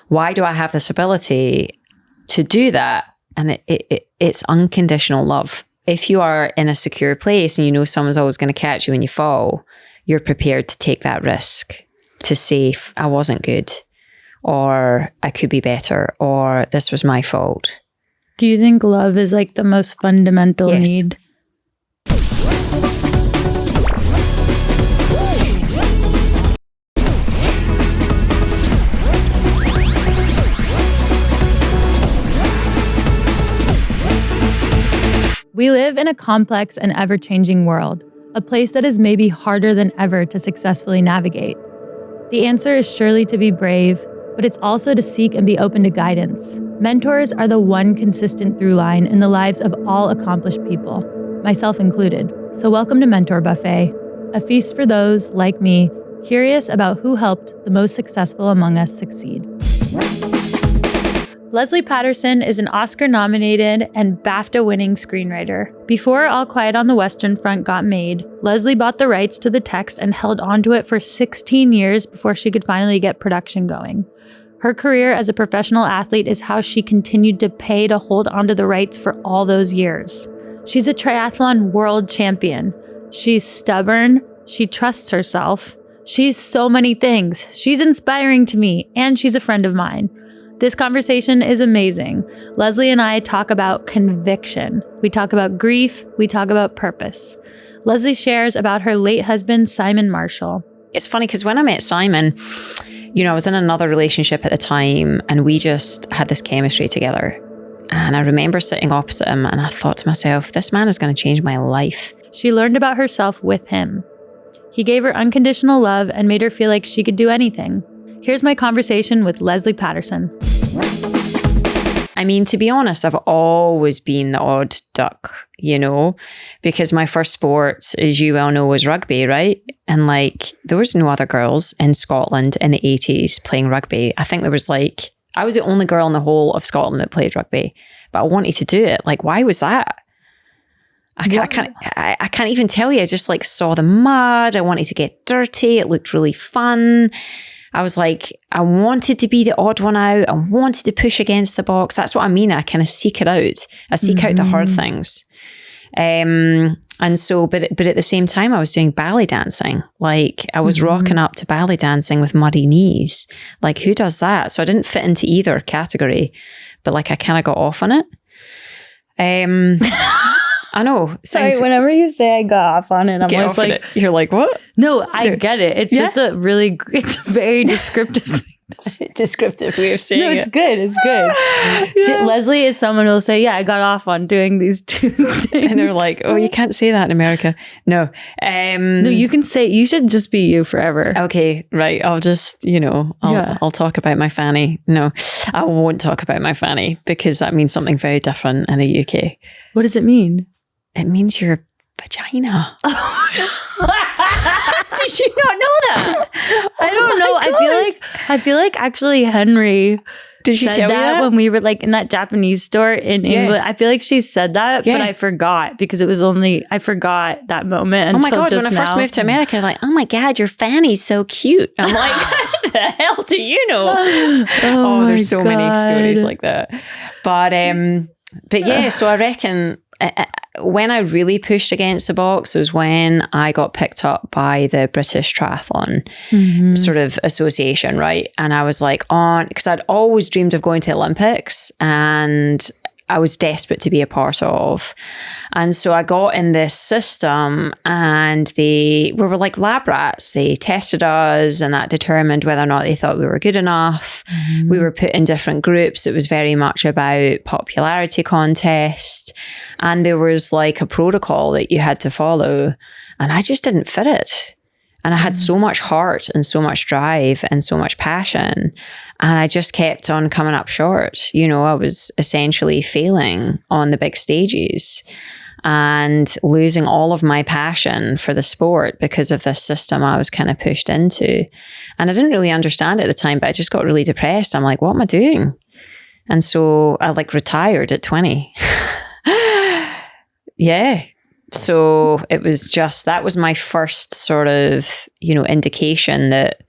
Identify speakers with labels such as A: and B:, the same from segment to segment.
A: Why do I have this ability to do that? And it's unconditional love. If you are in a secure place and you know someone's always going to catch you when you fall, you're prepared to take that risk to say, I wasn't good, or I could be better, or this was my fault.
B: Do you think love is like the most fundamental need? We live in a complex and ever-changing world, a place that is maybe harder than ever to successfully navigate. The answer is surely to be brave, but it's also to seek and be open to guidance. Mentors are the one consistent through line in the lives of all accomplished people, myself included. So welcome to Mentor Buffet, a feast for those, like me, curious about who helped the most successful among us succeed. Lesley Paterson is an Oscar-nominated and BAFTA-winning screenwriter. Before All Quiet on the Western Front got made, Lesley bought the rights to the text and held onto it for 16 years before she could finally get production going. Her career as a professional athlete is how she continued to pay to hold onto the rights for all those years. She's a triathlon world champion. She's stubborn. She trusts herself. She's so many things. She's inspiring to me, and she's a friend of mine. This conversation is amazing. Lesley and I talk about conviction. We talk about grief. We talk about purpose. Lesley shares about her late husband, Simon Marshall.
A: It's funny because when I met Simon, I was in another relationship at the time and we just had this chemistry together. And I remember sitting opposite him and I thought to myself, this man is going to change my life.
B: She learned about herself with him. He gave her unconditional love and made her feel like she could do anything. Here's my conversation with Lesley Paterson.
A: I mean, to be honest, I've always been the odd duck, because my first sport, as you well know, was rugby, right? And there was no other girls in Scotland in the 80s playing rugby. I think there was I was the only girl in the whole of Scotland that played rugby, but I wanted to do it. Why was that? I can't even tell you. I just saw the mud. I wanted to get dirty. It looked really fun. I was I wanted to be the odd one out. I wanted to push against the box. That's what I mean. I kind of seek it out. I seek out the hard things. And so, but at the same time, I was doing ballet dancing. I was rocking up to ballet dancing with muddy knees. Who does that? So I didn't fit into either category, but I kind of got off on it. I know.
B: Sorry, whenever you say I got off on it, I'm always like...
A: You're like, what?
B: No, I get it. It's just it's a very descriptive
A: descriptive way of saying it.
B: No, it's good. It's good. Lesley is someone who will say, I got off on doing these two things.
A: And they're like, oh, you can't say that in America. No.
B: No, you can say, you should just be you forever.
A: Okay, right. I'll just, I'll talk about my fanny. No, I won't talk about my fanny because that means something very different in the UK.
B: What does it mean?
A: It means your vagina. Did you not know that?
B: I don't know. I feel like actually Henry
A: said that
B: when we were in that Japanese store in England. I feel like she said that, but I forgot because I forgot that moment.
A: Oh my God, when I first moved to America, oh my God, your fanny's so cute. I'm like, what the hell do you know? Oh there's so many stories like that. But yeah, so I reckon when I really pushed against the box was when I got picked up by the British Triathlon sort of association, right? And I was because I'd always dreamed of going to the Olympics and I was desperate to be a part of. And so I got in this system and we were like lab rats. They tested us and that determined whether or not they thought we were good enough. We were put in different groups. It was very much about popularity contest. And there was a protocol that you had to follow. And I just didn't fit it. And I had so much heart and so much drive and so much passion. And I just kept on coming up short. I was essentially failing on the big stages and losing all of my passion for the sport because of this system I was kind of pushed into. And I didn't really understand it at the time, but I just got really depressed. I'm like, what am I doing? And so I retired at 20. Yeah. So it was that was my first sort of, indication that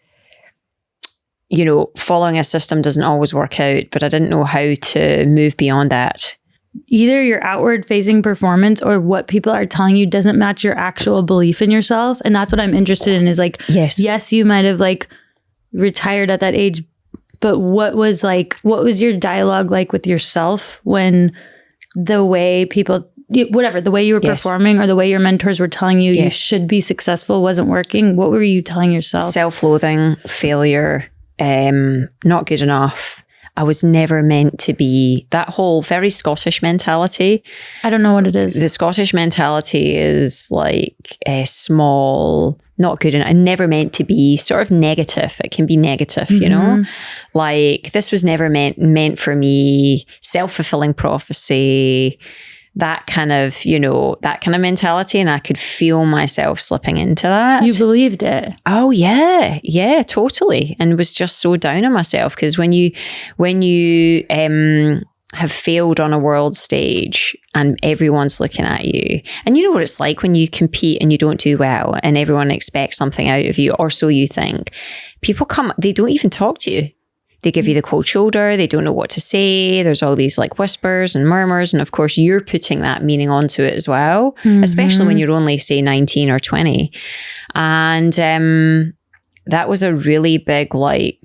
A: you know, following a system doesn't always work out, but I didn't know how to move beyond that.
B: Either your outward facing performance or what people are telling you doesn't match your actual belief in yourself. And that's what I'm interested in, is like, yes, you might have like retired at that age, but what was your dialogue like with yourself when the way people, whatever, the way you were performing or the way your mentors were telling you you should be successful wasn't working? What were you telling yourself? Self-loathing,
A: failure, not good enough. I was never meant to be. That whole very Scottish mentality.
B: I don't know what it is.
A: The Scottish mentality is like a small, not good enough, and never meant to be, sort of negative. It can be negative, you know? Like, this was never meant for me. Self-fulfilling prophecy, that kind of, you know, that kind of mentality. And I could feel myself slipping into that.
B: You believed it?
A: Oh yeah. Yeah, totally. And was just so down on myself, because when you have failed on a world stage and everyone's looking at you, and you know what it's like when you compete and you don't do well and everyone expects something out of you, or so you think. People come, they don't even talk to you. They give you the cold shoulder. They don't know what to say. There's all these like whispers and murmurs. And of course, you're putting that meaning onto it as well, especially when you're only, say, 19 or 20. And that was a really big, like,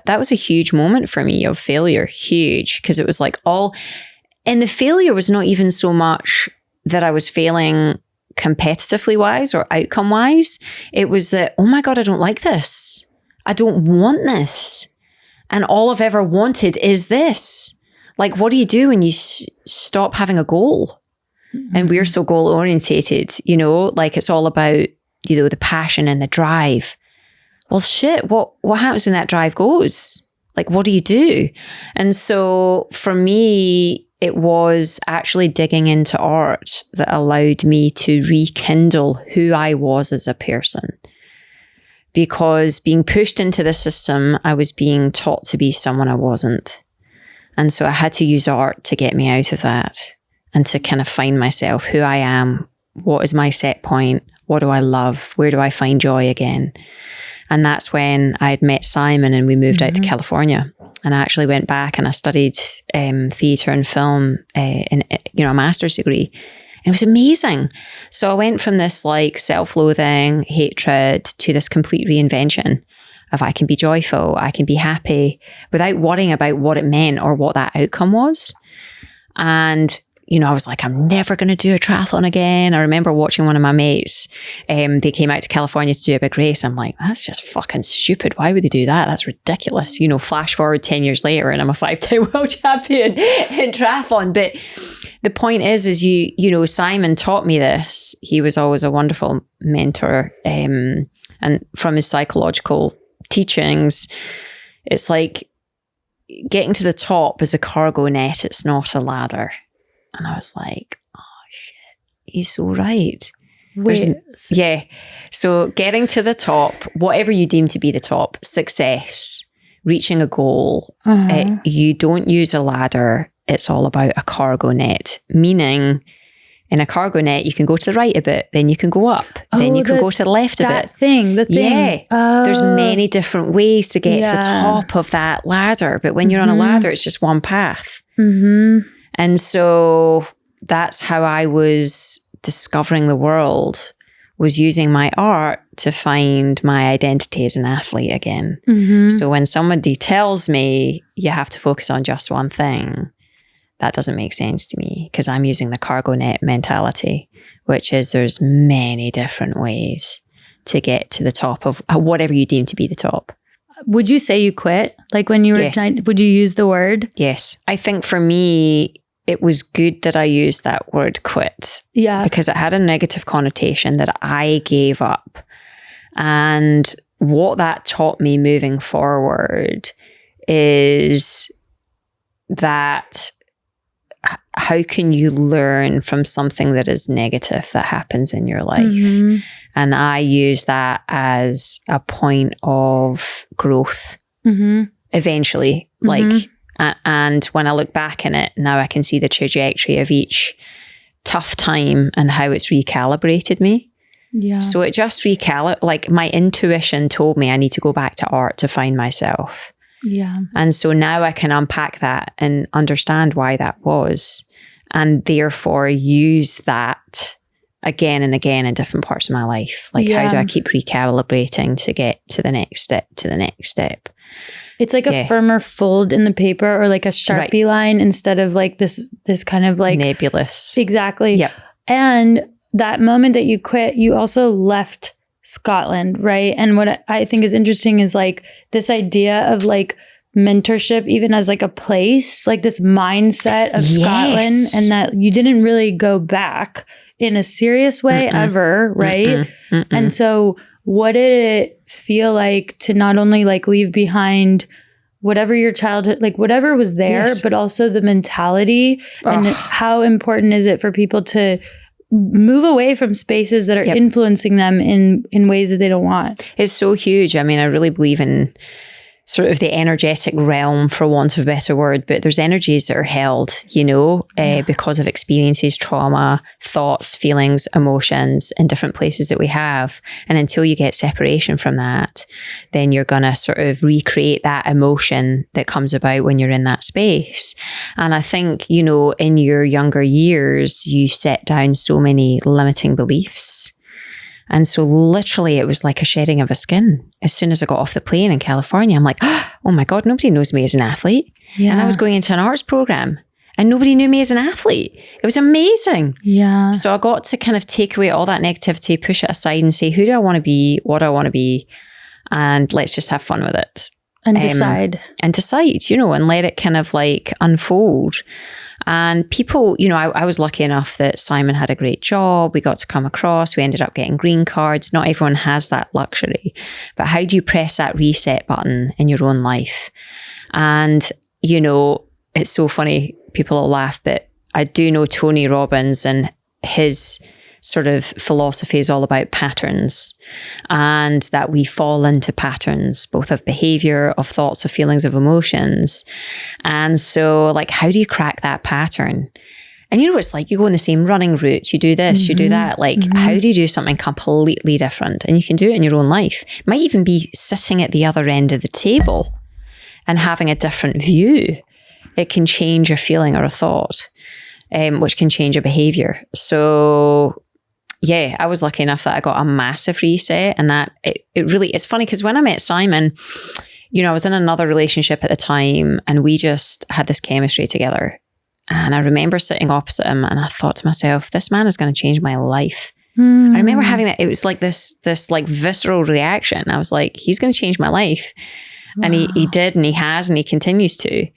A: that was a huge moment for me of failure. Huge. Because it was like and the failure was not even so much that I was failing competitively wise or outcome wise. It was that, oh my God, I don't like this. I don't want this. And all I've ever wanted is this. Like, what do you do when you stop having a goal? And we're so goal orientated, you know, like it's all about, you know, the passion and the drive. Well, shit, what happens when that drive goes? Like, what do you do? And so for me, it was actually digging into art that allowed me to rekindle who I was as a person. Because being pushed into the system, I was being taught to be someone I wasn't. And so I had to use art to get me out of that and to kind of find myself, who I am, what is my set point, what do I love, where do I find joy again? And that's when I had met Simon and we moved out to California. And I actually went back and I studied theatre and film in, you know, a master's degree. It was amazing. So I went from this like self-loathing, hatred to this complete reinvention of I can be joyful, I can be happy without worrying about what it meant or what that outcome was. And, you know, I was like, I'm never going to do a triathlon again. I remember watching one of my mates. They came out to California to do a big race. I'm like, that's just fucking stupid. Why would they do that? That's ridiculous. You know, flash forward 10 years later and I'm a 5-time world champion in triathlon. But the point is you know, Simon taught me this. He was always a wonderful mentor. And from his psychological teachings, it's like getting to the top is a cargo net. It's not a ladder. And I was like, oh shit, he's so right.
B: Wait.
A: Yeah. So getting to the top, whatever you deem to be the top, success, reaching a goal, you don't use a ladder. It's all about a cargo net, meaning in a cargo net, you can go to the right a bit, then you can go up, then you can go to the left a bit.
B: The thing.
A: Yeah. There's many different ways to get to the top of that ladder. But when you're on a ladder, it's just one path. And so that's how I was discovering the world, was using my art to find my identity as an athlete again. So when somebody tells me you have to focus on just one thing, that doesn't make sense to me, because I'm using the cargo net mentality, which is there's many different ways to get to the top of whatever you deem to be the top.
B: Would you say you quit? Like when you were, would you use the word?
A: Yes. I think for me, it was good that I used that word quit.
B: Yeah.
A: Because it had a negative connotation that I gave up. And what that taught me moving forward is that how can you learn from something that is negative that happens in your life? And I use that as a point of growth eventually. Like, and when I look back in it, now I can see the trajectory of each tough time and how it's recalibrated me.
B: Yeah.
A: So it just like my intuition told me I need to go back to art to find myself.
B: Yeah.
A: And so now I can unpack that and understand why that was, and therefore use that again and again in different parts of my life. Like, how do I keep recalibrating to get to the next step,
B: It's like a firmer fold in the paper, or like a Sharpie line, instead of like this kind of like
A: nebulous.
B: Exactly.
A: Yep.
B: And that moment that you quit, you also left Scotland, right? And what I think is interesting is like this idea of like mentorship, even as like a place, like this mindset of Scotland, and that you didn't really go back in a serious way ever, right? And so what did it feel like to not only like leave behind whatever your childhood, like whatever was there, but also the mentality, and how important is it for people to move away from spaces that are influencing them in ways that they don't want?
A: It's so huge. I mean, I really believe in sort of the energetic realm, for want of a better word, but there's energies that are held, because of experiences, trauma, thoughts, feelings, emotions in different places that we have. And until you get separation from that, then you're going to sort of recreate that emotion that comes about when you're in that space. And I think, in your younger years, you set down so many limiting beliefs. And so literally it was like a shedding of a skin. As soon as I got off the plane in California, I'm like, oh my God, nobody knows me as an athlete. Yeah. And I was going into an arts program and nobody knew me as an athlete. It was amazing.
B: Yeah.
A: So I got to kind of take away all that negativity, push it aside and say, who do I want to be? What do I want to be? And let's just have fun with it.
B: And decide.
A: And let it kind of like unfold. And people, I was lucky enough that Simon had a great job. We got to come across. We ended up getting green cards. Not everyone has that luxury. But how do you press that reset button in your own life? And, it's so funny. People will laugh, but I do know Tony Robbins, and his sort of philosophy is all about patterns, and that we fall into patterns, both of behavior, of thoughts, of feelings, of emotions. And so like, how do you crack that pattern? And it's like, you go on the same running route, you do this, you do that. Like, how do you do something completely different? And you can do it in your own life. It might even be sitting at the other end of the table and having a different view. It can change a feeling or a thought, which can change a behavior. So yeah, I was lucky enough that I got a massive reset, and that it's funny because when I met Simon, I was in another relationship at the time and we just had this chemistry together. And I remember sitting opposite him and I thought to myself, this man is going to change my life. I remember having that, it was like this like visceral reaction. I was like, he's going to change my life. Wow. And he did, and he has, and he continues to,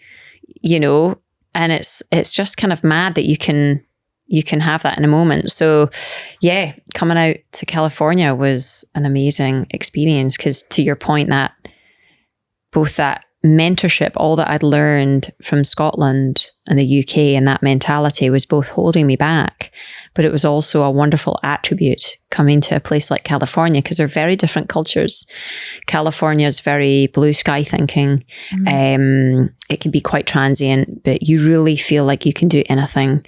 A: and it's just kind of mad that you can have that in a moment. So yeah, coming out to California was an amazing experience, because to your point, that both that mentorship, all that I'd learned from Scotland and the UK, and that mentality was both holding me back, but it was also a wonderful attribute coming to a place like California, because they're very different cultures. California is very blue sky thinking. It can be quite transient, but you really feel like you can do anything.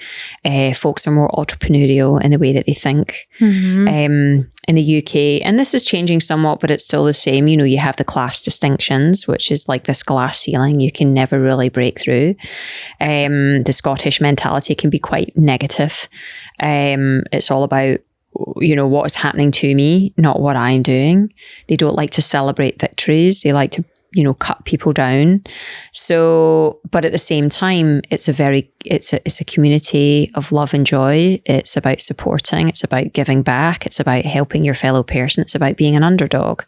A: Folks are more entrepreneurial in the way that they think. In the UK, and this is changing somewhat, but it's still the same. You have the class distinctions, which is like this glass ceiling you can never really break through. The Scottish mentality can be quite negative. It's all about, what is happening to me, not what I'm doing. They don't like to celebrate victories. They like to, cut people down. So, but at the same time, it's a community of love and joy. It's about supporting. It's about giving back. It's about helping your fellow person. It's about being an underdog.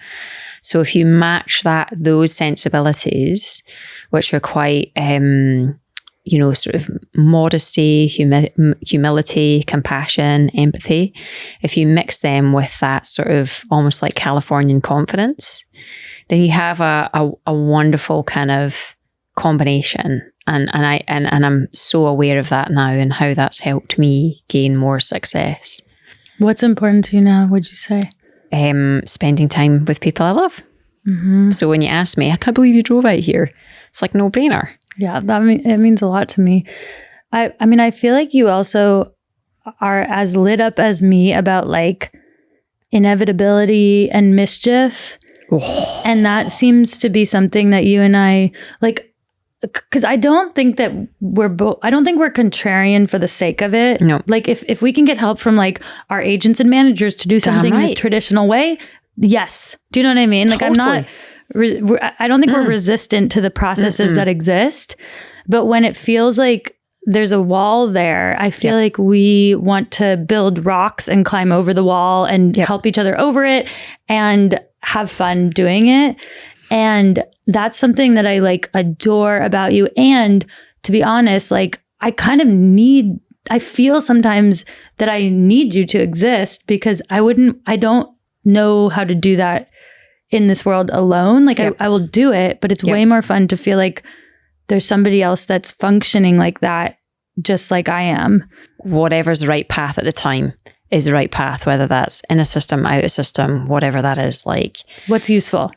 A: So if you match those sensibilities, which are quite, sort of modesty, humility, compassion, empathy, if you mix them with that sort of almost like Californian confidence, then you have a wonderful kind of combination. And I'm so aware of that now, and how that's helped me gain more success.
B: What's important to you now, would you say?
A: Spending time with people I love. So when you ask me, I can't believe you drove out here, it's like no brainer.
B: Yeah, it means a lot to me. I mean, I feel like you also are as lit up as me about like inevitability and mischief. Oh. And that seems to be something that you and I like, because I don't think that I don't think we're contrarian for the sake of it.
A: No.
B: Like if we can get help from like our agents and managers to do something the traditional way, yes. Do you know what I mean? Like totally. I don't think we're resistant to the processes that exist, but when it feels like there's a wall there, I feel like we want to build rocks and climb over the wall and help each other over it and have fun doing it. And that's something that I like adore about you. And to be honest, like I feel sometimes that I need you to exist because I don't know how to do that in this world alone. Like I will do it, but it's way more fun to feel like there's somebody else that's functioning like that, just like I am.
A: Whatever's the right path at the time is the right path, whether that's in a system, out of system, whatever that is. Like
B: what's useful.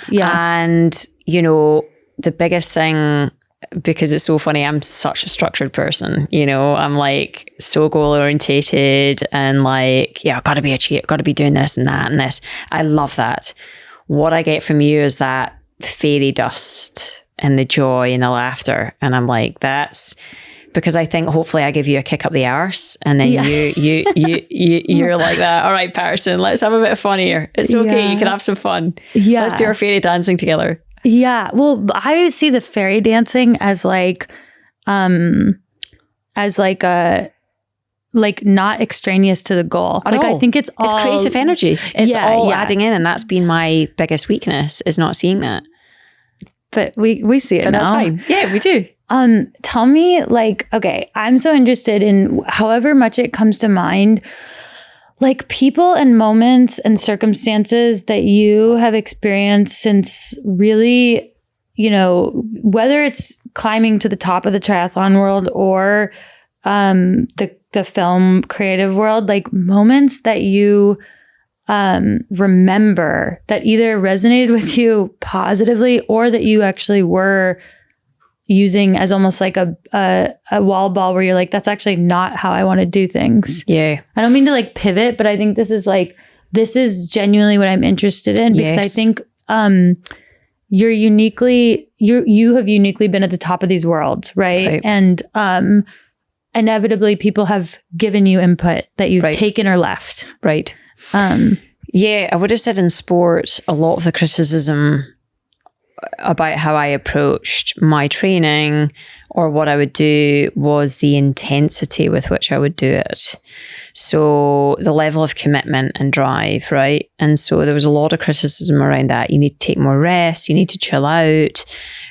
A: Yeah. And, you know, the biggest thing, because it's so funny, I'm such a structured person, you know, I'm like so goal orientated and like, I've got to be a cheat, got to be doing this and that and this. I love that. What I get from you is that fairy dust and the joy and the laughter. And I'm like, that's because I think hopefully I give you a kick up the arse and then you're like that. All right, Patterson, let's have a bit of fun here. It's okay. You can have some fun. Yeah. Let's do our fairy dancing together.
B: Yeah. Well, I see the fairy dancing as like not extraneous to the goal. I think it's
A: creative energy. It's all adding in. And that's been my biggest weakness is not seeing that.
B: But we see it now.
A: That's fine. Yeah, we do.
B: Tell me, like, okay, I'm so interested in however much it comes to mind, like people and moments and circumstances that you have experienced since really, you know, whether it's climbing to the top of the triathlon world or the film creative world, like moments that you remember that either resonated with you positively or that you actually were using as almost like a wall ball where you're like, that's actually not how I want to do things.
A: Yeah.
B: I don't mean to like pivot, but I think this is genuinely what I'm interested in because I think you have uniquely been at the top of these worlds, right? And inevitably people have given you input that you've taken or left.
A: Right. I would have said in sport, a lot of the criticism about how I approached my training or what I would do was the intensity with which I would do it. So the level of commitment and drive, right? And so there was a lot of criticism around that. You need to take more rest. You need to chill out.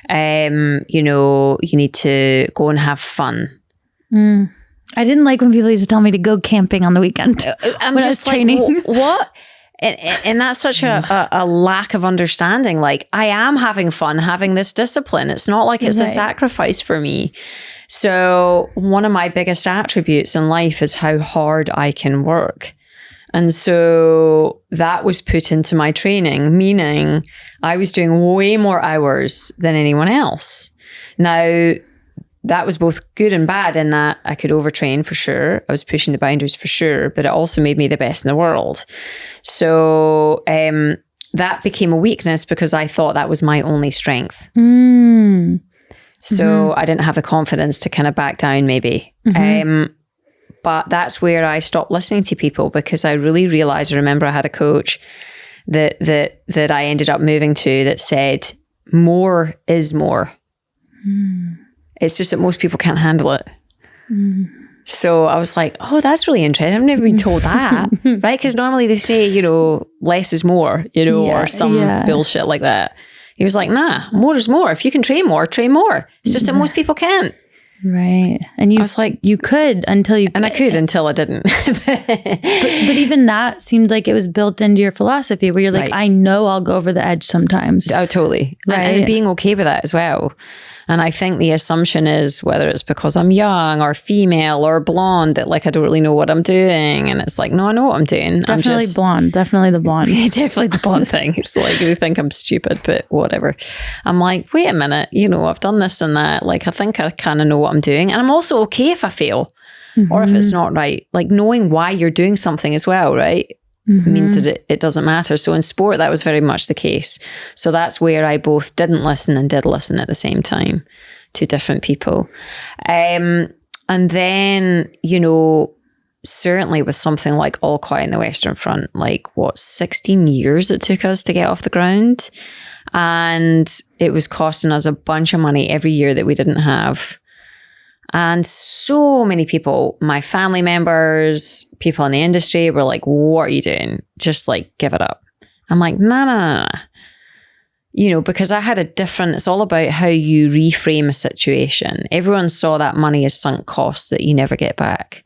A: You know, you need to go and have fun.
B: I didn't like when people used to tell me to go camping on the weekend.
A: I'm just like, what? And that's such a lack of understanding. Like, I am having fun having this discipline. It's not like it's a sacrifice for me. So one of my biggest attributes in life is how hard I can work. And so that was put into my training, meaning I was doing way more hours than anyone else. Now, that was both good and bad in that I could overtrain for sure. I was pushing the boundaries for sure, but it also made me the best in the world. So that became a weakness because I thought that was my only strength. So I didn't have the confidence to kind of back down maybe. But that's where I stopped listening to people because I really realized, I remember I had a coach that I ended up moving to that said, more is more. It's just that most people can't handle it. So I was like, oh, that's really interesting. I've never been told that, right? Because normally they say, you know, less is more, you know, or some bullshit like that. He was like, nah, more is more. If you can train more, train more. It's just that most people can't.
B: Right. And I was like, you could until you
A: And I could until I didn't.
B: but even that seemed like it was built into your philosophy where you're like, I know I'll go over the edge sometimes.
A: Oh, totally. Right. And being okay with that as well. And I think the assumption is whether it's because I'm young or female or blonde that like I don't really know what I'm doing. And it's like, no, I know what I'm doing.
B: Definitely blonde. Definitely the blonde.
A: Definitely the blonde thing. It's like they think I'm stupid, but whatever. I'm like, wait a minute, you know, I've done this and that. Like I think I kind of know what I'm doing. And I'm also okay if I fail or if it's not right. Like knowing why you're doing something as well, right? means that it doesn't matter. So in sport, that was very much the case. So that's where I both didn't listen and did listen at the same time to different people. And then, you know, certainly with something like All Quiet on the Western Front, like 16 years it took us to get off the ground. And it was costing us a bunch of money every year that we didn't have. And so many people, my family members, people in the industry were like, what are you doing? Just like, give it up. I'm like, no. You know, because I had it's all about how you reframe a situation. Everyone saw that money as sunk costs that you never get back.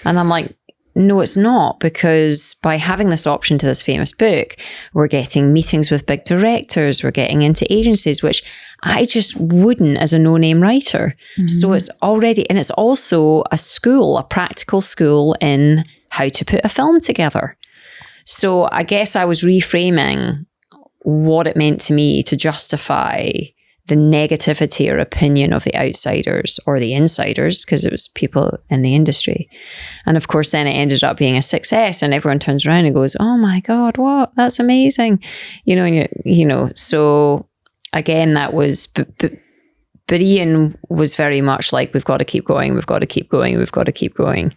A: And I'm like, no, it's not, because by having this option to this famous book, we're getting meetings with big directors, we're getting into agencies, which I just wouldn't as a no-name writer. So it's already, and it's also a practical school in how to put a film together. So I guess I was reframing what it meant to me to justify the negativity or opinion of the outsiders or the insiders, because it was people in the industry. And of course, then it ended up being a success, and everyone turns around and goes, oh my God, what? That's amazing. You know, and you know, so again, that was, but Ian was very much like, we've got to keep going, we've got to keep going, we've got to keep going.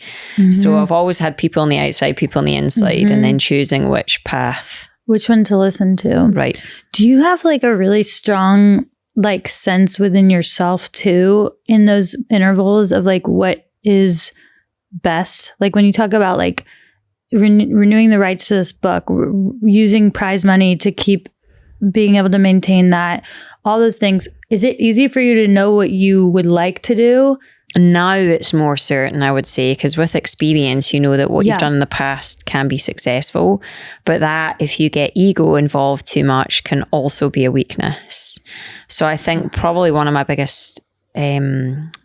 A: So I've always had people on the outside, people on the inside, and then choosing which path.
B: Which one to listen to.
A: Right.
B: Do you have like a really strong like sense within yourself too in those intervals of like what is best? Like when you talk about like renewing the rights to this book, using prize money to keep being able to maintain that, all those things, is it easy for you to know what you would like to do?
A: Now it's more certain, I would say, because with experience, you know that what you've done in the past can be successful, but that if you get ego involved too much can also be a weakness. So I think probably one of my biggest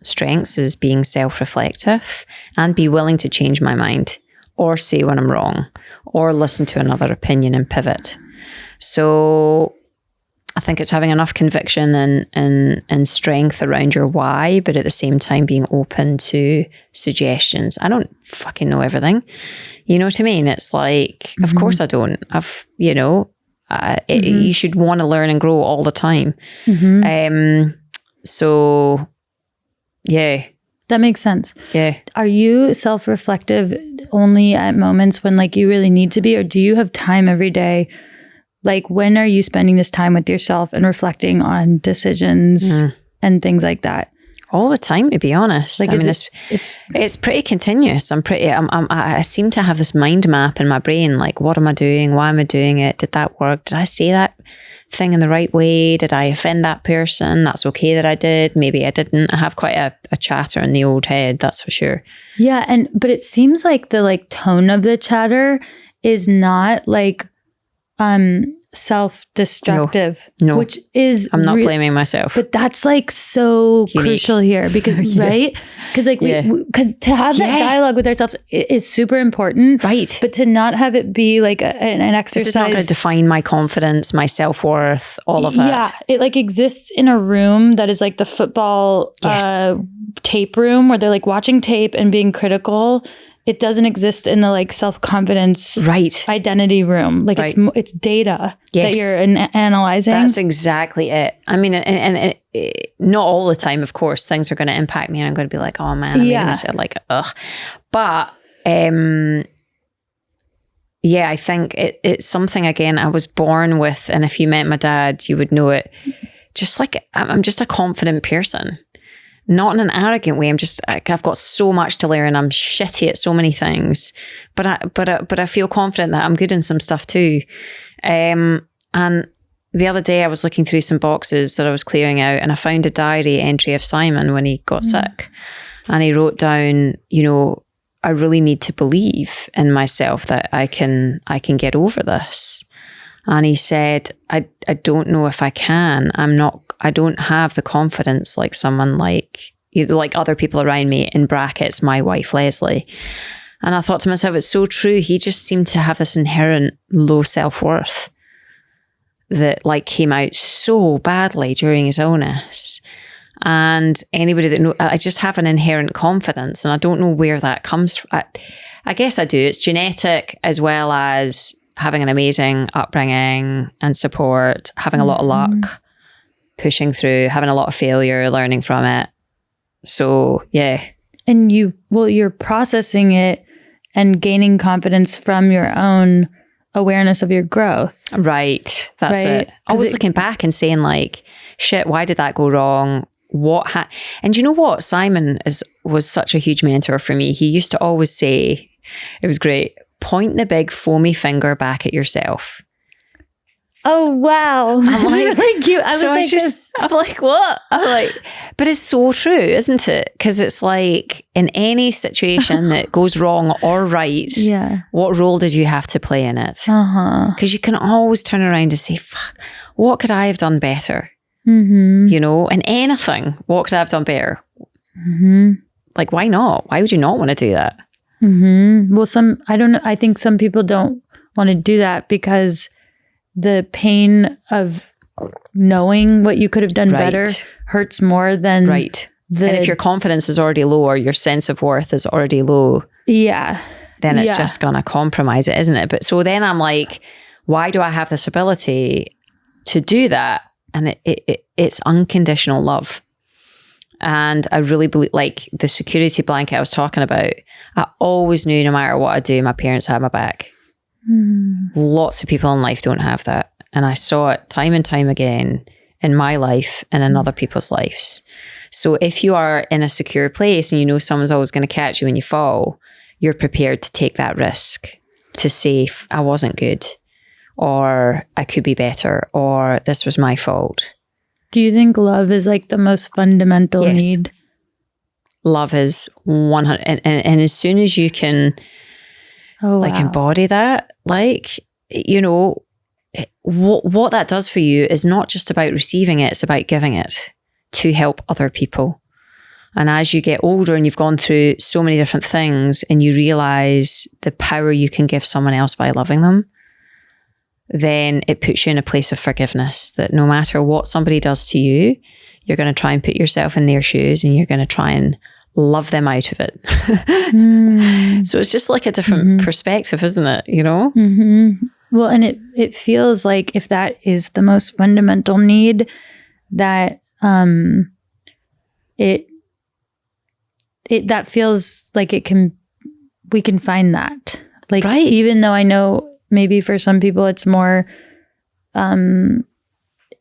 A: strengths is being self-reflective and be willing to change my mind or say when I'm wrong or listen to another opinion and pivot. So I think it's having enough conviction and strength around your why, but at the same time being open to suggestions. I don't fucking know everything. You know what I mean? It's like, of course I don't. You should want to learn and grow all the time. So, yeah.
B: That makes sense.
A: Yeah.
B: Are you self-reflective only at moments when like you really need to be, or do you have time every day? Like, when are you spending this time with yourself and reflecting on decisions and things like that?
A: All the time, to be honest.
B: Like,
A: I mean, it's pretty continuous. I seem to have this mind map in my brain. Like, what am I doing? Why am I doing it? Did that work? Did I say that thing in the right way? Did I offend that person? That's okay that I did. Maybe I didn't. I have quite a chatter in the old head, that's for sure.
B: Yeah, but it seems like the like tone of the chatter is not like self-destructive.
A: No.
B: Which is
A: I'm not blaming myself.
B: But that's like so crucial here because right? Because like because to have that dialogue with ourselves is super important.
A: Right.
B: But to not have it be like an exercise.
A: It's not going to define my confidence, my self-worth, all of that.
B: Yeah. It like exists in a room that is like the football tape room where they're like watching tape and being critical. It doesn't exist in the like self-confidence identity room. Like it's data that you're analyzing.
A: That's exactly it. I mean, and not all the time, of course, things are going to impact me and I'm going to be like, oh man, I made a mistake, like, ugh. But I think it's something, again, I was born with, and if you met my dad, you would know it. Just like, I'm just a confident person. Not in an arrogant way. I've got so much to learn. I'm shitty at so many things, but I feel confident that I'm good in some stuff too. And the other day I was looking through some boxes that I was clearing out, and I found a diary entry of Simon when he got sick, and he wrote down, you know, I really need to believe in myself that I can get over this. And he said, I don't know if I can. I don't have the confidence like someone like other people around me, in brackets, my wife, Lesley. And I thought to myself, it's so true. He just seemed to have this inherent low self-worth that like came out so badly during his illness. And anybody that knows, I just have an inherent confidence, and I don't know where that comes from. I guess I do. It's genetic, as well as having an amazing upbringing and support, having a lot of luck, pushing through, having a lot of failure, learning from it. So, yeah.
B: And you're processing it and gaining confidence from your own awareness of your growth.
A: Right. That's
B: right?
A: it. Always looking back and saying like, shit, why did that go wrong? And you know what? Simon was such a huge mentor for me. He used to always say, it was great, point the big foamy finger back at yourself.
B: Oh, wow.
A: I'm like,
B: really cute.
A: I'm like, what? I'm like, but it's so true, isn't it? Because it's like in any situation that goes wrong or right, what role did you have to play in it? Because you can always turn around and say, fuck, what could I have done better? You know, in anything, what could I have done better? Like, why not? Why would you not want to do that?
B: Well, I don't know. I think some people don't want to do that because the pain of knowing what you could have done better hurts more than
A: and if your confidence is already low or your sense of worth is already low, then it's just gonna compromise it, isn't it? But so then I'm like, why do I have this ability to do that? And it's unconditional love. And I really believe, like the security blanket I was talking about, I always knew no matter what I do, my parents had my back. Lots of people in life don't have that. And I saw it time and time again in my life and in other people's lives. So if you are in a secure place and you know someone's always going to catch you when you fall, you're prepared to take that risk to say, I wasn't good, or I could be better, or this was my fault.
B: Do you think love is like the most fundamental need?
A: Love is 100. And as soon as you can embody that, like, you know, what that does for you is not just about receiving it, it's about giving it to help other people. And as you get older and you've gone through so many different things and you realize the power you can give someone else by loving them, then it puts you in a place of forgiveness, that no matter what somebody does to you, you're going to try and put yourself in their shoes and you're going to try and love them out of it. So it's just like a different perspective, isn't it? You know?
B: Well, and it feels like if that is the most fundamental need, that that feels like we can find that. Like, even though I know maybe for some people it's more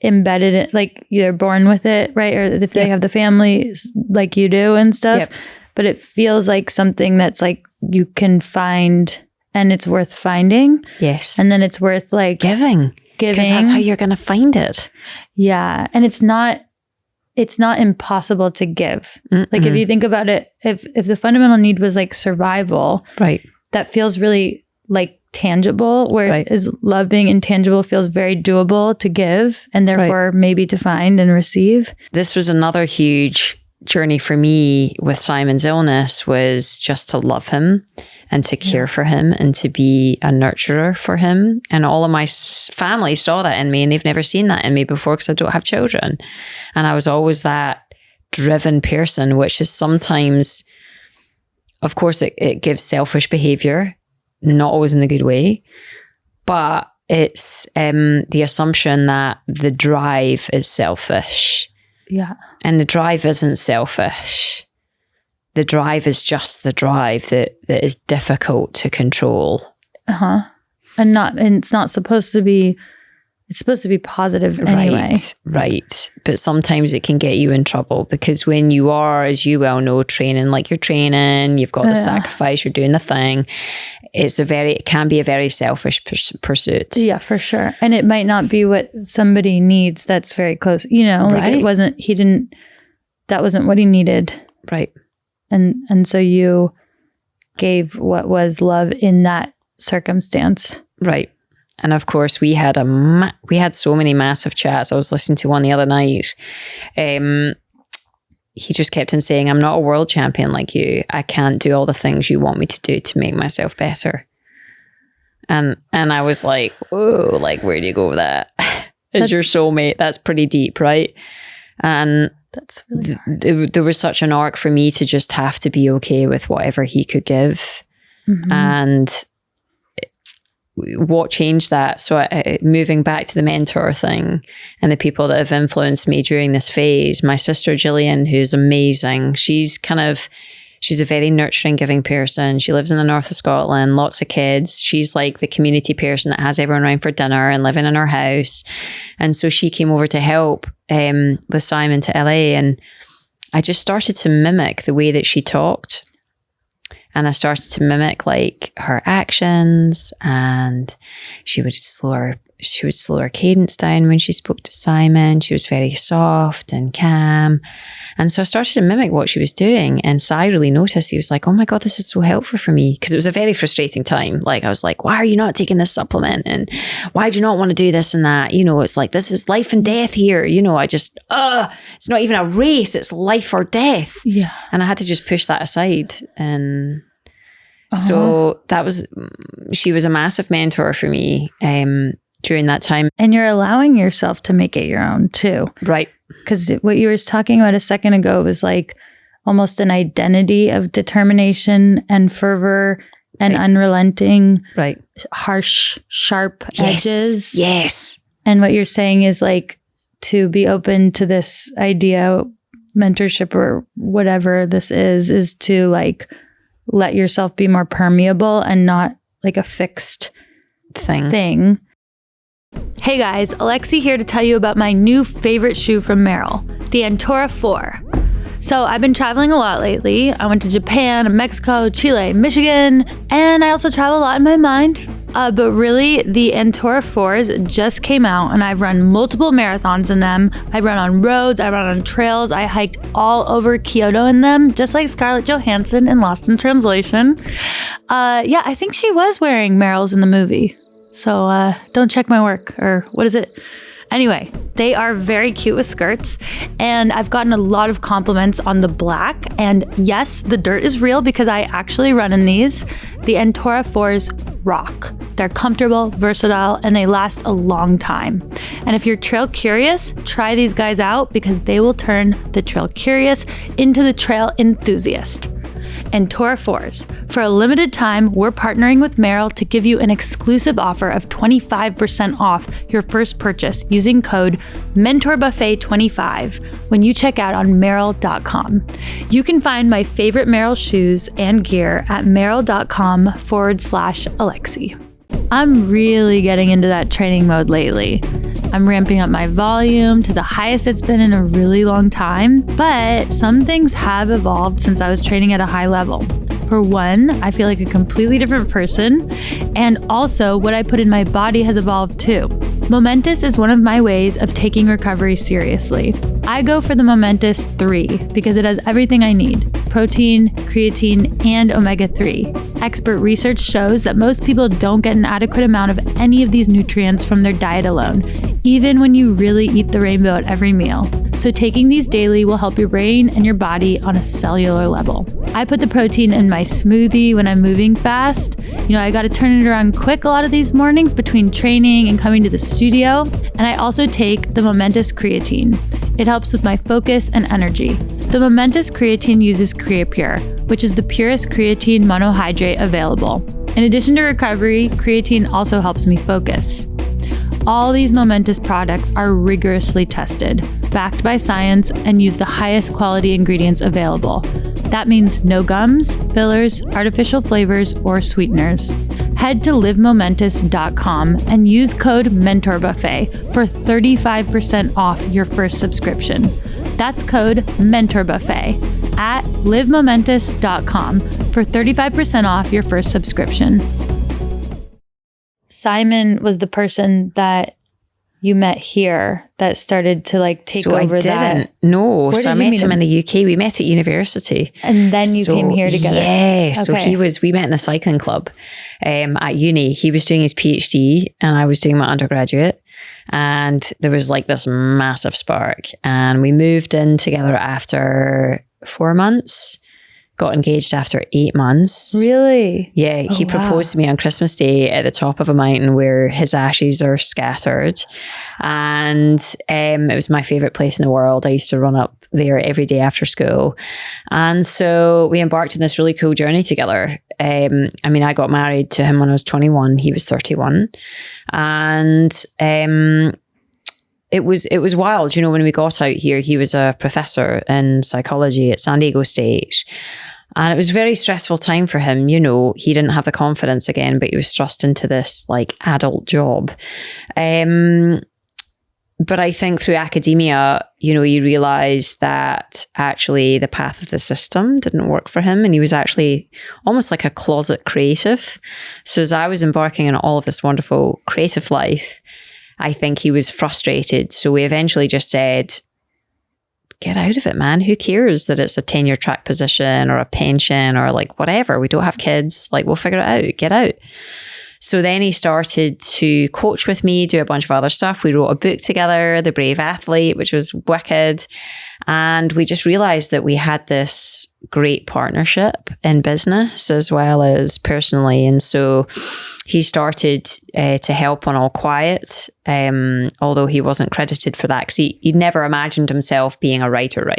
B: embedded in, like they're born with it, right? Or if they have the family like you do and stuff, but it feels like something that's like you can find and it's worth finding. Yes. And then it's worth like giving. Because
A: that's how you're going to find it.
B: Yeah. And it's not impossible to give. Like if you think about it, if the fundamental need was like survival, that feels really like tangible, whereas love being intangible feels very doable to give and therefore maybe to find and receive.
A: This was another huge journey for me with Simon's illness, was just to love him and to care for him and to be a nurturer for him. And all of my family saw that in me, and they've never seen that in me before because I don't have children. And I was always that driven person, which is sometimes, of course, it gives selfish behavior, not always in a good way, but it's the assumption that the drive is selfish.
B: Yeah.
A: And the drive isn't selfish. The drive is just the drive that is difficult to control. And it's not supposed to be, it's supposed to be positive anyway. Right. But sometimes it can get you in trouble, because when you are, as you well know, training like you're training, you've got the sacrifice, you're doing the thing. It can be a very selfish pursuit.
B: Yeah, for sure. And it might not be what somebody needs that's very close. You know, like it wasn't, that wasn't what he needed. Right. And so you gave what was love in that circumstance. Right. And of course, we had so many massive chats. I was listening to one the other night. He just kept on saying, I'm not a world champion like you. I can't do all the things you want me to do to make myself better. And I was like, whoa, like, where do you go with that? As your soulmate, that's pretty deep, right?
A: And
B: that's really hard.
A: There was such an arc for me to just have to be okay with whatever he could give. And what changed that? So moving back to the mentor thing and the people that have influenced me during this phase, my sister Gillian, who's amazing, she's a very nurturing, giving person. She lives in the north of Scotland, lots of kids. She's like the community person that has everyone around for dinner and living in her house. And so she came over to help with Simon to LA, and I just started to mimic the way that she talked. And I started to mimic like her actions, and she would slow her cadence down when she spoke to Simon. She was very soft and calm. And so I started to mimic what she was doing. And Si really noticed. He was like, oh my God, this is so helpful for me. Because it was a very frustrating time. Like, I was like, why are you not taking this supplement? And why do you not want to do this and that? You know, it's like, this is life and death here. You know, it's not even a race. It's life or death.
B: Yeah.
A: And I had to just push that aside. And so she was a massive mentor for me during that time.
B: And you're allowing yourself to make it your own too.
A: Right.
B: Because what you were talking about a second ago was like almost an identity of determination and fervor and unrelenting, harsh, sharp edges.
A: Yes.
B: And what you're saying is like to be open to this idea, mentorship or whatever this is to like let yourself be more permeable and not like a fixed thing. Hey guys, Alexi here to tell you about my new favorite shoe from Merrell, the Antora 4. So I've been traveling a lot lately. I went to Japan, Mexico, Chile, Michigan, and I also travel a lot in my mind. But really, the Antora 4s just came out and I've run multiple marathons in them. I run on roads, I run on trails, I hiked all over Kyoto in them, just like Scarlett Johansson in Lost in Translation. Yeah, I think she was wearing Merrell's in the movie. So don't check my work, or what is it? Anyway, they are very cute with skirts, and I've gotten a lot of compliments on the black. And yes, the dirt is real because I actually run in these. The Antora 4s rock. They're comfortable, versatile, and they last a long time. And if you're trail curious, try these guys out because they will turn the trail curious into the trail enthusiast. Antora 4s. For a limited time, we're partnering with Merrell to give you an exclusive offer of 25% off your first purchase using code MentorBuffet25 when you check out on Merrell.com. You can find my favorite Merrell shoes and gear at Merrell.com/Alexi. I'm really getting into that training mode lately. I'm ramping up my volume to the highest it's been in a really long time, but some things have evolved since I was training at a high level. For one, I feel like a completely different person, and also what I put in my body has evolved too. Momentous is one of my ways of taking recovery seriously. I go for the Momentous 3 because it has everything I need: protein, creatine, and omega-3. Expert research shows that most people don't get an adequate amount of any of these nutrients from their diet alone, even when you really eat the rainbow at every meal. So taking these daily will help your brain and your body on a cellular level. I put the protein in my smoothie when I'm moving fast. You know, I got to turn it around quick a lot of these mornings between training and coming to the studio. And I also take the Momentous creatine. It helps with my focus and energy. The Momentous creatine uses CreaPure, which is the purest creatine monohydrate available. In addition to recovery, creatine also helps me focus. All these Momentous products are rigorously tested, backed by science, and use the highest quality ingredients available. That means no gums, fillers, artificial flavors, or sweeteners. Head to livemomentous.com and use code MentorBuffet for 35% off your first subscription. That's code MentorBuffet at livemomentous.com for 35% off your first subscription. Simon was the person that you met here that started to like take over that.
A: I didn't. No. So I met him in the UK. We met at university.
B: And then you came here together.
A: Yeah. Okay. So we met in the cycling club at uni. He was doing his PhD and I was doing my undergraduate. And there was like this massive spark. And we moved in together after 4 months. got engaged after 8 months.
B: Really?
A: Yeah, he proposed to me on Christmas Day at the top of a mountain where his ashes are scattered. And it was my favourite place in the world. I used to run up there every day after school. And so we embarked on this really cool journey together. I mean, I got married to him when I was 21. He was 31. And it was wild. You know, when we got out here, he was a professor in psychology at San Diego State. And it was a very stressful time for him. You know, he didn't have the confidence again, but he was thrust into this like adult job. But I think through academia, you know, he realized that actually the path of the system didn't work for him. And he was actually almost like a closet creative. So as I was embarking on all of this wonderful creative life, I think he was frustrated. So we eventually just said, get out of it, man. Who cares that it's a tenure track position or a pension or like whatever? We don't have kids. Like, we'll figure it out. Get out. So then he started to coach with me, do a bunch of other stuff. We wrote a book together, The Brave Athlete, which was wicked. And we just realized that we had this great partnership in business as well as personally. And so he started to help on All Quiet, although he wasn't credited for that because he'd never imagined himself being a writer.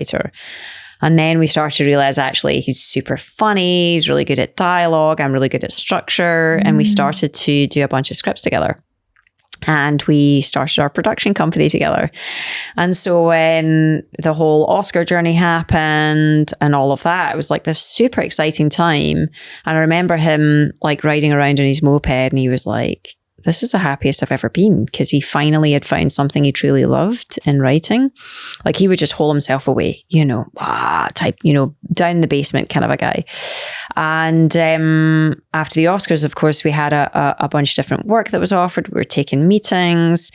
A: And then we started to realize actually he's super funny, he's really good at dialogue, I'm really good at structure. And we started to do a bunch of scripts together. And we started our production company together. And so when the whole Oscar journey happened and all of that, it was like this super exciting time. And I remember him like riding around on his moped and he was like, this is the happiest I've ever been, because he finally had found something he truly loved in writing. Like he would just hole himself away, you know, type, you know, down in the basement kind of a guy. And after the Oscars, of course, we had a bunch of different work that was offered. We were taking meetings.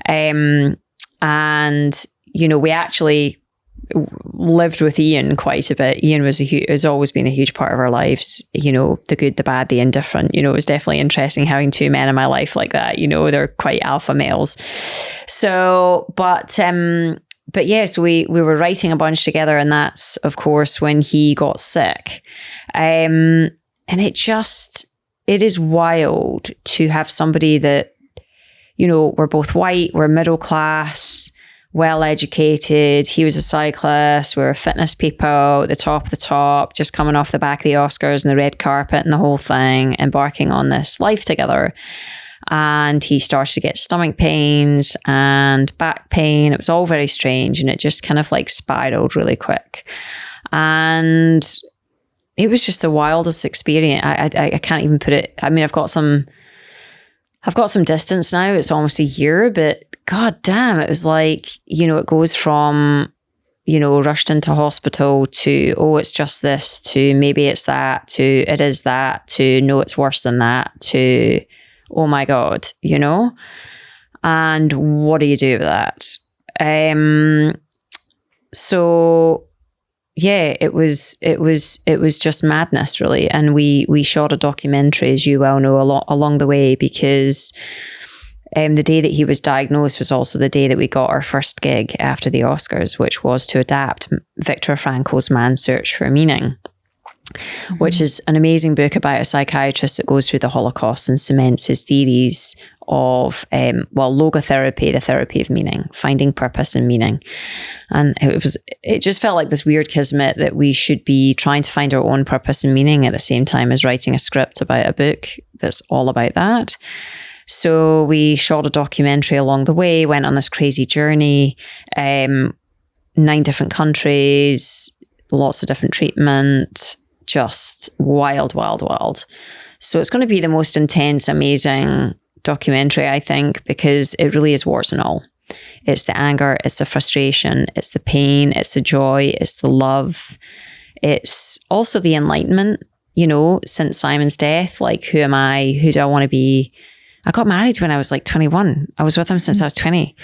A: And, you know, we actually lived with Ian quite a bit. Ian has always been a huge part of our lives, you know, the good, the bad, the indifferent. You know, it was definitely interesting having two men in my life like that. You know, they're quite alpha males. So, but yeah, so we were writing a bunch together, and that's, of course, when he got sick. And it is wild to have somebody that, you know, we're both white, we're middle class, well-educated. He was a cyclist. We were fitness people at the top of the top, just coming off the back of the Oscars and the red carpet and the whole thing, embarking on this life together. And he started to get stomach pains and back pain. It was all very strange, and it just kind of like spiraled really quick. And it was just the wildest experience. I can't even put it. I mean, I've got some distance now. It's almost a year, but God damn, it was like, you know, it goes from, you know, rushed into hospital to, oh, it's just this, to maybe it's that, to it is that, to no, it's worse than that, to, oh my God, you know? And what do you do with that? So yeah, it was just madness, really. And we shot a documentary, as you well know, along the way, because the day that he was diagnosed was also the day that we got our first gig after the Oscars, which was to adapt Viktor Frankl's Man's Search for Meaning, which is an amazing book about a psychiatrist that goes through the Holocaust and cements his theories of, logotherapy, the therapy of meaning, finding purpose and meaning. And it just felt like this weird kismet that we should be trying to find our own purpose and meaning at the same time as writing a script about a book that's all about that. So we shot a documentary along the way, went on this crazy journey, 9 different countries, lots of different treatment, just wild, wild, wild. So it's going to be the most intense, amazing documentary, I think, because it really is warts and all. It's the anger, it's the frustration, it's the pain, it's the joy, it's the love. It's also the enlightenment, you know, since Simon's death. Like, who am I? Who do I want to be? I got married when I was like 21. I was with him since I was 20.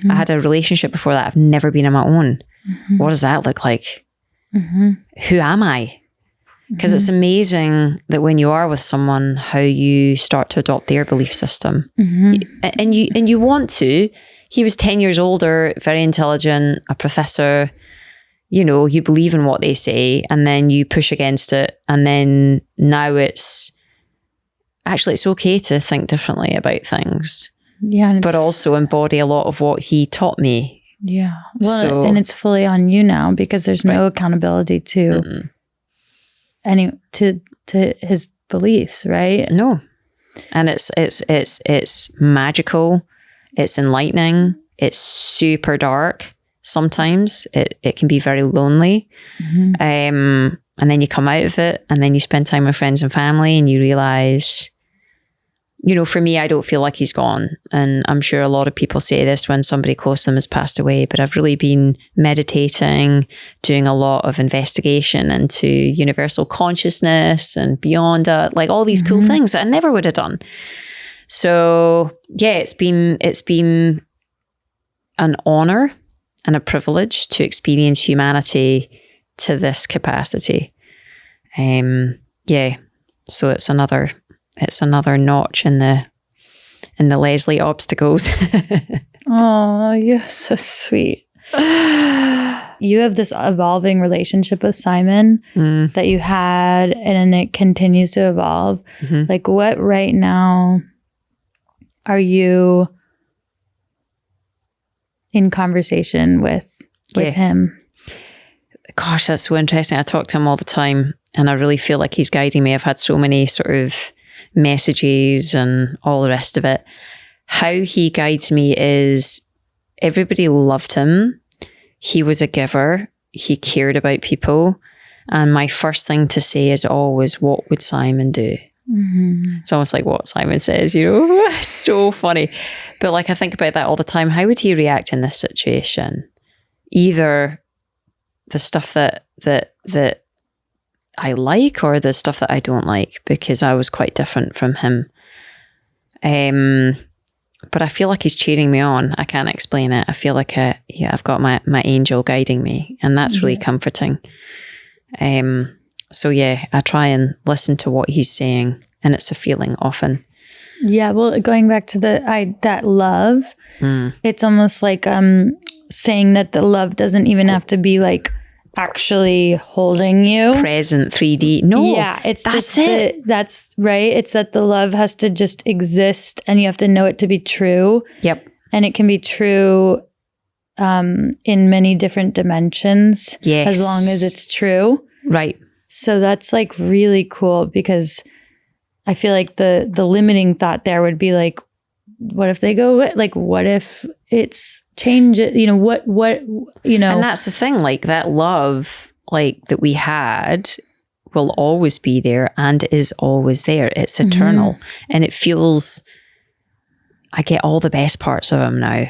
A: I had a relationship before that. I've never been on my own. What does that look like? Who am I? Because it's amazing that when you are with someone, how you start to adopt their belief system. And you want to. He was 10 years older, very intelligent, a professor. you know, you believe in what they say and then you push against it. And then now it's okay to think differently about things.
B: Yeah.
A: But also embody a lot of what he taught me.
B: Yeah. Well, and it's fully on you now because there's no accountability to to his beliefs, right?
A: No. And it's magical. It's enlightening. It's super dark. Sometimes it can be very lonely. And then you come out of it and then you spend time with friends and family and you realize, you know, for me, I don't feel like he's gone. And I'm sure a lot of people say this when somebody close to them has passed away, but I've really been meditating, doing a lot of investigation into universal consciousness and beyond it, like all these cool things that I never would have done. So yeah, it's been an honor and a privilege to experience humanity to this capacity. So it's another notch in the Lesley obstacles.
B: Oh, you're so sweet. You have this evolving relationship with Simon that you had, and it continues to evolve. Like, what right now are you in conversation with him?
A: Gosh, that's so interesting. I talk to him all the time and I really feel like he's guiding me. I've had so many sort of messages and all the rest of it. How he guides me is everybody loved him. He was a giver. He cared about people. And my first thing to say is always, what would Simon do? It's almost like what Simon says, you know, so funny. But like, I think about that all the time. How would he react in this situation? Either the stuff that I like or the stuff that I don't like, because I was quite different from him. But I feel like he's cheering me on. I can't explain it. I feel like I've got my angel guiding me, and that's really comforting. So yeah, I try and listen to what he's saying, and it's a feeling often.
B: Yeah, well, going back to that love, it's almost like saying that the love doesn't even have to be like actually holding you.
A: Present 3D. No.
B: Yeah, it's
A: that's
B: just
A: it.
B: That's right. It's that the love has to just exist and you have to know it to be true.
A: Yep.
B: And it can be true in many different dimensions.
A: Yes.
B: As long as it's true.
A: Right.
B: So that's like really cool, because I feel like the limiting thought there would be like, what if they go, like, what if it's change it, you know, what, you know.
A: And that's the thing, like that love, like that we had will always be there and is always there. It's eternal. And it feels, I get all the best parts of him now.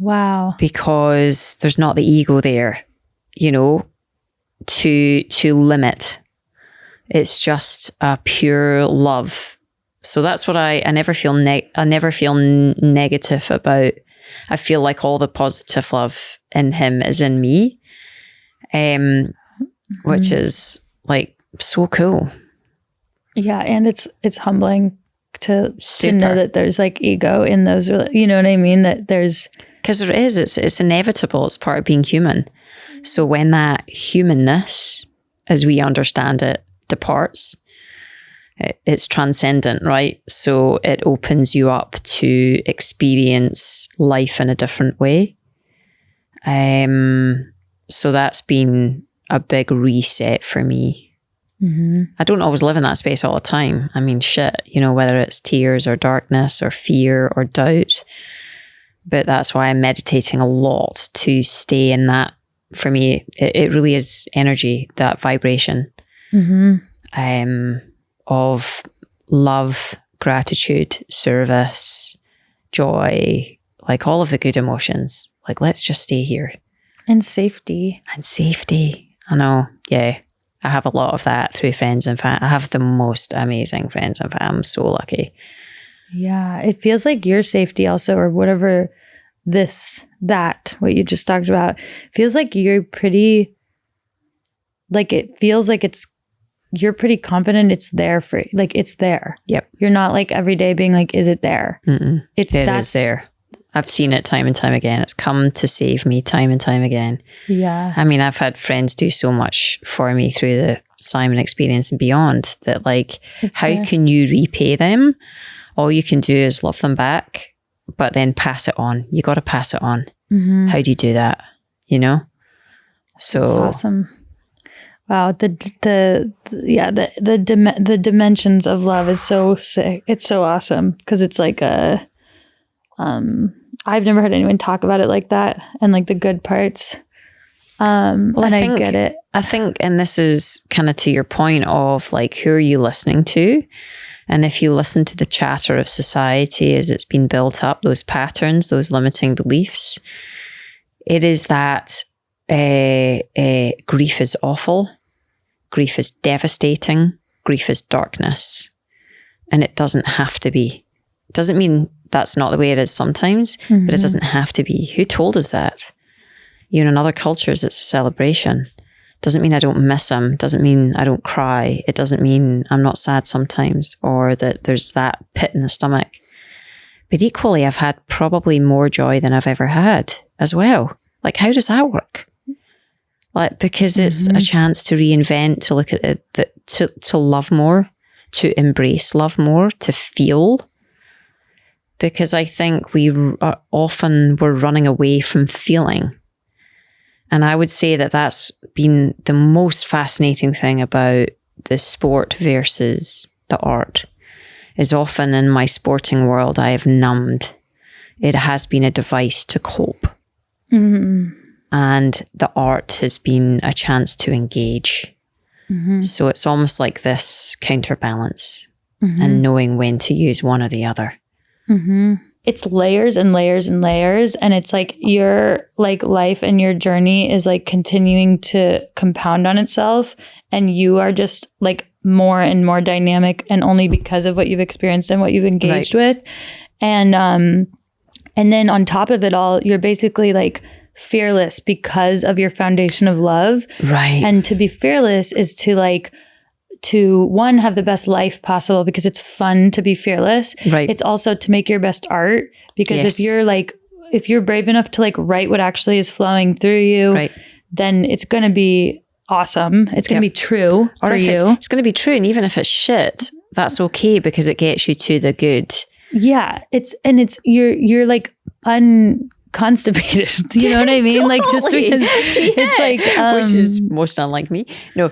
B: Wow.
A: Because there's not the ego there, you know, to limit. It's just a pure love. So that's what I never feel negative about. I feel like all the positive love in him is in me, which is like so cool. Yeah,
B: and it's humbling to know that there's like ego in those, you know what I mean? That there's,
A: because there is. It's inevitable. It's part of being human. So when that humanness, as we understand it, departs, it's transcendent, right? So it opens you up to experience life in a different way. So that's been a big reset for me. I don't always live in that space all the time. I mean, shit, you know, whether it's tears or darkness or fear or doubt. But that's why I'm meditating a lot to stay in that. For me, it really is energy, that vibration. Of love, gratitude, service, joy, like all of the good emotions. Like, let's just stay here.
B: And safety.
A: I know. Yeah. I have a lot of that through friends and family. I have the most amazing friends and family. I'm so lucky.
B: Yeah. It feels like your safety also, or whatever what you just talked about, feels like you're pretty, like, it feels like you're pretty confident it's there for, like, it's there.
A: Yep.
B: You're not like every day being like, is it there?
A: It is there. I've seen it time and time again. It's come to save me time and time again.
B: Yeah.
A: I mean, I've had friends do so much for me through the Simon experience and beyond that, like, how can you repay them? All you can do is love them back, but then pass it on. You got to pass it on.
B: Mm-hmm.
A: How do you do that? You know? So
B: that's awesome. Wow. The dimensions of love is so sick. It's so awesome because it's like I've never heard anyone talk about it like that, and like the good parts. Well, I get it.
A: I think, and this is kind of to your point of like, who are you listening to? And if you listen to the chatter of society as it's been built up, those patterns, those limiting beliefs, it is that grief is awful, grief is devastating, grief is darkness, and it doesn't have to be. It doesn't mean that's not the way it is sometimes, but it doesn't have to be. Who told us that? You know, in other cultures, it's a celebration. Doesn't mean I don't miss them. Doesn't mean I don't cry. It doesn't mean I'm not sad sometimes, or that there's that pit in the stomach. But equally, I've had probably more joy than I've ever had as well. Like, how does that work? Like, because it's a chance to reinvent, to look at it, to love more, to embrace love more, to feel. Because I think we're running away from feeling. And I would say that that's been the most fascinating thing about the sport versus the art, is often in my sporting world, I have numbed. It has been a device to cope. Mm-hmm. And the art has been a chance to engage. Mm-hmm. So it's almost like this counterbalance and knowing when to use one or the other.
B: Mm-hmm. It's layers and layers and layers. And it's like your like life and your journey is like continuing to compound on itself. And you are just like more and more dynamic, and only because of what you've experienced and what you've engaged with. And then on top of it all, you're basically like fearless because of your foundation of love.
A: Right.
B: And to be fearless is to like, to one, have the best life possible because it's fun to be fearless.
A: Right.
B: It's also to make your best art because if you're brave enough to like write what actually is flowing through you, then it's going to be awesome. It's going to be true for you.
A: It's going to be true. And even if it's shit, that's okay because it gets you to the good.
B: Yeah. You're like constipated. You know what I mean?
A: Totally.
B: Like just because it's like
A: which is most unlike me. No.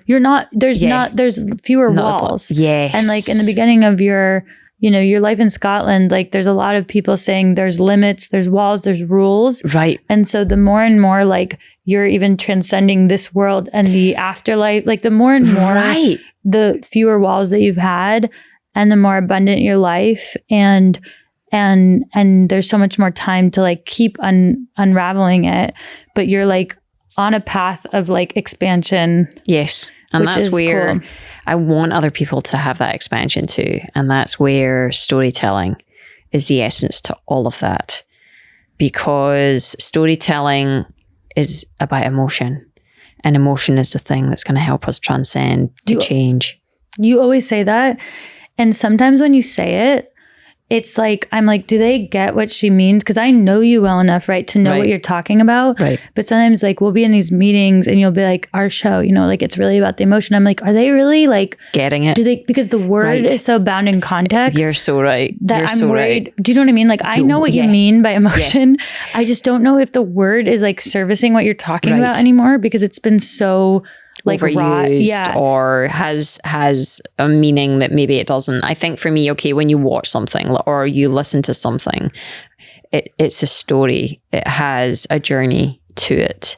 B: You're not there's fewer walls.
A: Yes.
B: And like in the beginning of your life in Scotland, like there's a lot of people saying there's limits, there's walls, there's rules.
A: Right.
B: And so the more and more like you're even transcending this world and the afterlife, like the more and more the fewer walls that you've had and the more abundant your life, and there's so much more time to like keep unraveling it, but you're like on a path of like expansion.
A: Yes. And that's where cool. I want other people to have that expansion too. And that's where storytelling is the essence to all of that, because storytelling is about emotion, and emotion is the thing that's going to help us transcend to change.
B: You always say that. And sometimes when you say it, it's like, I'm like, do they get what she means? Because I know you well enough, right, to know what you're talking about.
A: Right.
B: But sometimes like we'll be in these meetings and you'll be like, our show, like it's really about the emotion. I'm like, are they really like
A: getting it?
B: Do they? Because the word is so bound in context.
A: You're so right.
B: That I'm worried. Right. Do you know what I mean? Like I know what you mean by emotion. Yeah. I just don't know if the word is like servicing what you're talking about anymore, because it's been so like
A: overused or has a meaning that maybe it doesn't. I think for me, okay, when you watch something or you listen to something, it's a story. It has a journey to it.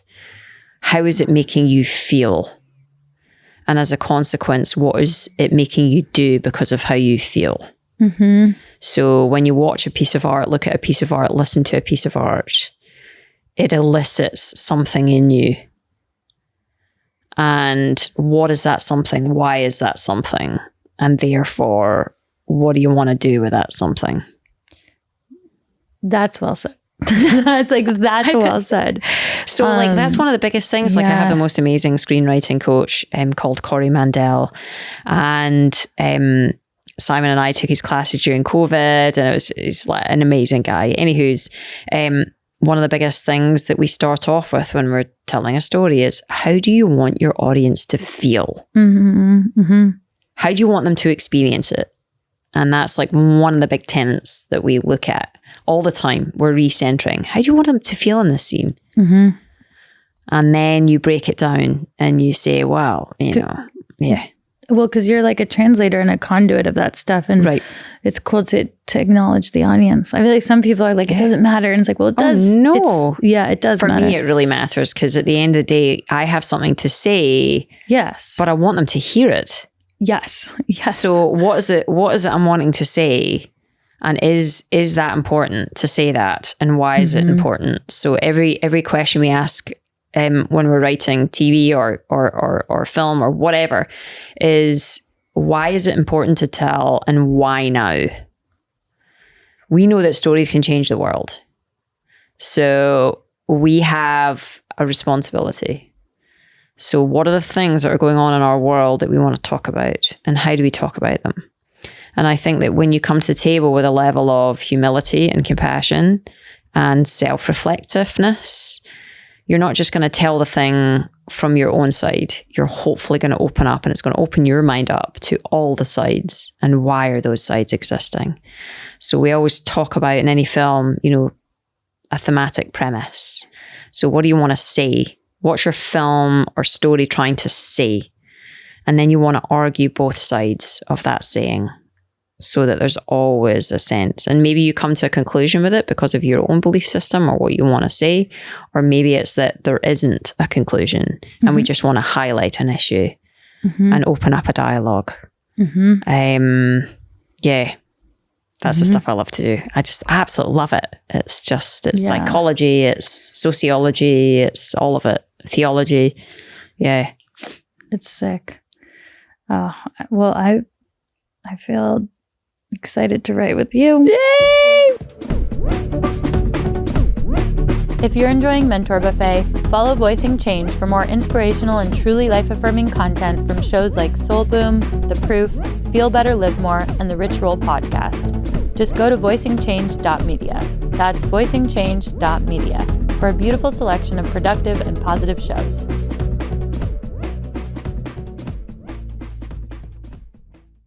A: How is it making you feel? And as a consequence, what is it making you do because of how you feel? Mm-hmm. So when you watch a piece of art, look at a piece of art, listen to a piece of art, it elicits something in you. And what is that something? Why is that something? And therefore, what do you want to do with that something?
B: That's well said. That's well said.
A: So like, that's one of the biggest things. Like I have the most amazing screenwriting coach called Corey Mandel. And Simon and I took his classes during COVID, and he's like an amazing guy. Anywho's, one of the biggest things that we start off with when we're telling a story is, how do you want your audience to feel? How do you want them to experience it? And that's like one of the big tenets that we look at all the time. We're recentering. How do you want them to feel in this scene? And then you break it down and you say, well, yeah.
B: Well, because you're like a translator and a conduit of that stuff. And it's cool to acknowledge the audience. I feel like some people are like, it doesn't matter. And it's like, well, it does.
A: Oh, no.
B: It does
A: For
B: matter.
A: me, it really matters, because at the end of the day, I have something to say.
B: Yes.
A: But I want them to hear it.
B: Yes.
A: So what is it I'm wanting to say? And is that important to say that? And why is it important? So every question we ask when we're writing TV or film or whatever is, why is it important to tell, and why now? We know that stories can change the world. So we have a responsibility. So what are the things that are going on in our world that we want to talk about, and how do we talk about them? And I think that when you come to the table with a level of humility and compassion and self-reflectiveness, you're not just going to tell the thing from your own side. You're hopefully going to open up, and it's going to open your mind up to all the sides, and why are those sides existing? So we always talk about in any film, a thematic premise. So what do you want to say? What's your film or story trying to say? And then you want to argue both sides of that saying, so that there's always a sense. And maybe you come to a conclusion with it because of your own belief system or what you want to say. Or maybe it's that there isn't a conclusion and we just want to highlight an issue and open up a dialogue. That's the stuff I love to do. I just absolutely love it. It's psychology, it's sociology, it's all of it. Theology. Yeah.
B: It's sick. Oh, well, I feel excited to write with you.
A: Yay!
B: If you're enjoying Mentor Buffet, follow Voicing Change for more inspirational and truly life-affirming content from shows like Soul Boom, The Proof, Feel Better, Live More, and the Rich Roll podcast. Just go to voicingchange.media. That's voicingchange.media for a beautiful selection of productive and positive shows.